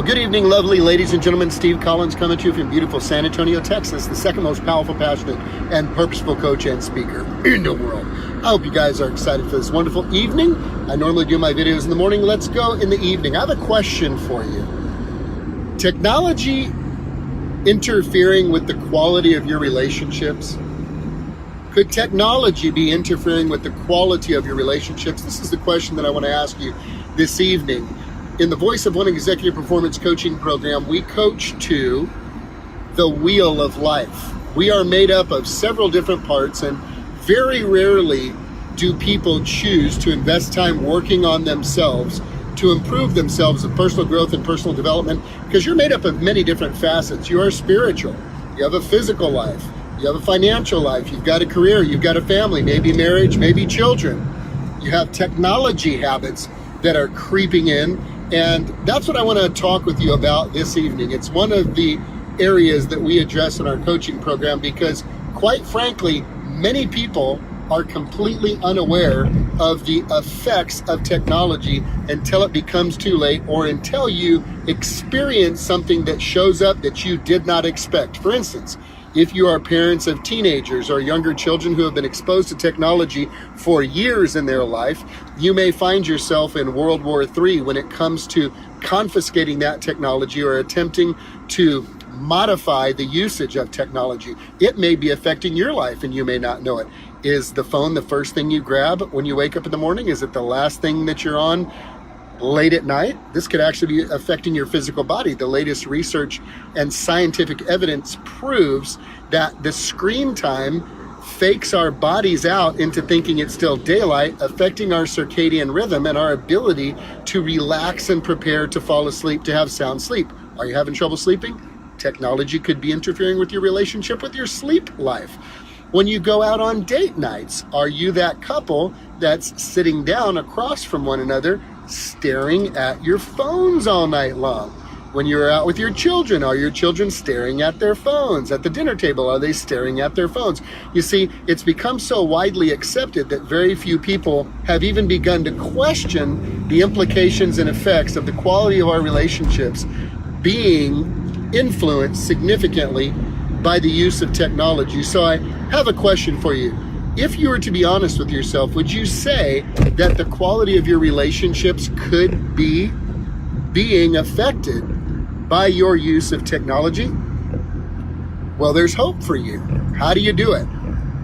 Good evening, lovely ladies and gentlemen. Steve Collins coming to you from beautiful San Antonio, Texas, the second most powerful, passionate, and purposeful coach and speaker in the world. I hope you guys are excited for this wonderful evening. I normally do my videos in the morning. Let's go in the evening. I have a question for you. Technology interfering with the quality of your relationships? Could technology be interfering with the quality of your relationships? This is the question that I want to ask you this evening. In the Voice of One Executive Performance Coaching Program, we coach to the wheel of life. We are made up of several different parts, and very rarely do people choose to invest time working on themselves to improve themselves in personal growth and personal development, because you're made up of many different facets. You are spiritual, you have a physical life, you have a financial life, you've got a career, you've got a family, maybe marriage, maybe children. You have technology habits that are creeping in. And that's what I want to talk with you about this evening. It's one of the areas that we address in our coaching program because, quite frankly, many people are completely unaware of the effects of technology until it becomes too late or until you experience something that shows up that you did not expect. For instance, if you are parents of teenagers or younger children who have been exposed to technology for years in their life, you may find yourself in World War III when it comes to confiscating that technology or attempting to modify the usage of technology. It may be affecting your life and you may not know it. Is the phone the first thing you grab when you wake up in the morning? Is it the last thing that you're on late at night? This could actually be affecting your physical body. The latest research and scientific evidence proves that the screen time fakes our bodies out into thinking it's still daylight, affecting our circadian rhythm and our ability to relax and prepare to fall asleep, to have sound sleep. Are you having trouble sleeping? Technology could be interfering with your relationship with your sleep life. When you go out on date nights, are you that couple that's sitting down across from one another staring at your phones all night long? When you're out with your children, are your children staring at their phones? At the dinner table, are they staring at their phones? You see, it's become so widely accepted that very few people have even begun to question the implications and effects of the quality of our relationships being influenced significantly by the use of technology. So I have a question for you. If you were to be honest with yourself, would you say that the quality of your relationships could be being affected by your use of technology? Well, there's hope for you. How do you do it?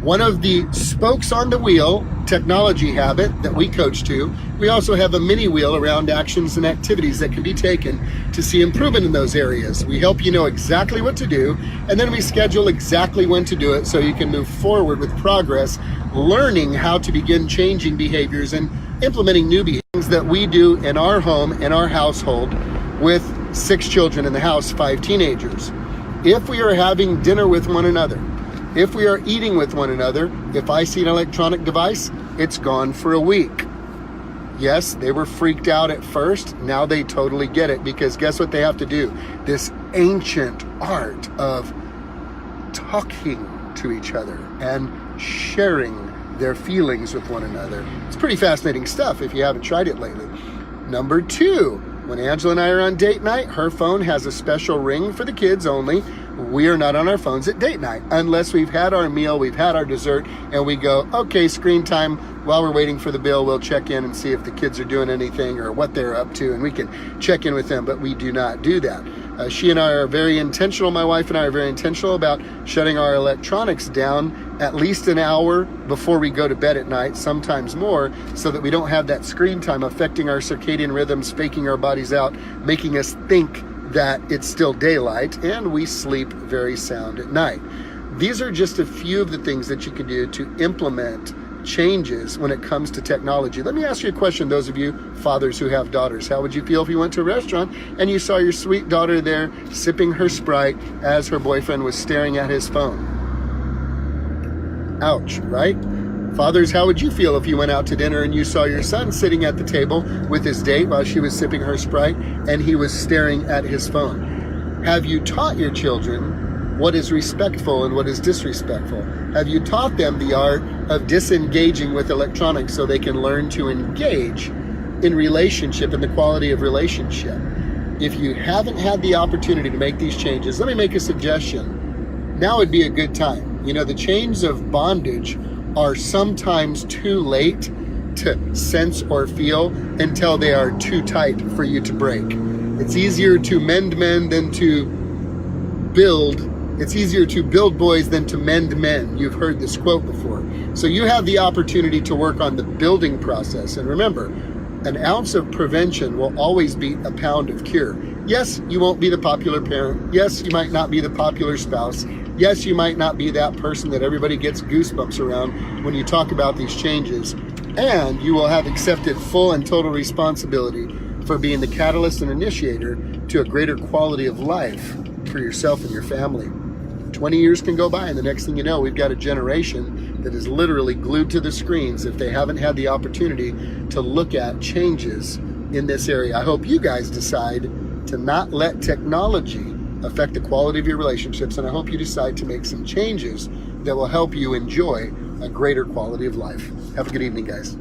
One of the spokes on the wheel technology habit that we coach to, we also have a mini wheel around actions and activities that can be taken to see improvement in those areas. We help you know exactly what to do, and then we schedule exactly when to do it so you can move forward with progress, learning how to begin changing behaviors and implementing new behaviors that we do in our home, in our household, with 6 children in the house, 5 teenagers. If we are having dinner with one another, if we are eating with one another, if I see an electronic device, it's gone for a week. Yes, they were freaked out at first. Now they totally get it, because guess what they have to do? This ancient art of talking to each other and sharing their feelings with one another. It's pretty fascinating stuff if you haven't tried it lately. Number 2, when Angela and I are on date night, her phone has a special ring for the kids only. We are not on our phones at date night unless we've had our meal, we've had our dessert, and we go, okay, screen time. While we're waiting for the bill, we'll check in and see if the kids are doing anything or what they're up to, and we can check in with them, but we do not do that. She and I are very intentional, my wife and I are very intentional about shutting our electronics down at least an hour before we go to bed at night, sometimes more, so that we don't have that screen time affecting our circadian rhythms, faking our bodies out, making us think that it's still daylight, and we sleep very sound at night. These are just a few of the things that you can do to implement changes when it comes to technology. Let me ask you a question, those of you fathers who have daughters. How would you feel if you went to a restaurant and you saw your sweet daughter there sipping her Sprite as her boyfriend was staring at his phone? Ouch, right? Fathers, how would you feel if you went out to dinner and you saw your son sitting at the table with his date while she was sipping her Sprite and he was staring at his phone? Have you taught your children what is respectful and what is disrespectful? Have you taught them the art of disengaging with electronics so they can learn to engage in relationship and the quality of relationship? if you haven't had the opportunity to make these changes, let me make a suggestion. Now would be a good time. You know, the chains of bondage are sometimes too late to sense or feel until they are too tight for you to break. It's easier to mend men than to build. It's easier to build boys than to mend men. You've heard this quote before. So you have the opportunity to work on the building process. And remember, an ounce of prevention will always beat a pound of cure. Yes, you won't be the popular parent. Yes, you might not be the popular spouse. Yes, you might not be that person that everybody gets goosebumps around when you talk about these changes. And you will have accepted full and total responsibility for being the catalyst and initiator to a greater quality of life for yourself and your family. 20 years can go by, and the next thing you know, we've got a generation that is literally glued to the screens if they haven't had the opportunity to look at changes in this area. I hope you guys decide to not let technology affect the quality of your relationships, and I hope you decide to make some changes that will help you enjoy a greater quality of life. Have a good evening, guys.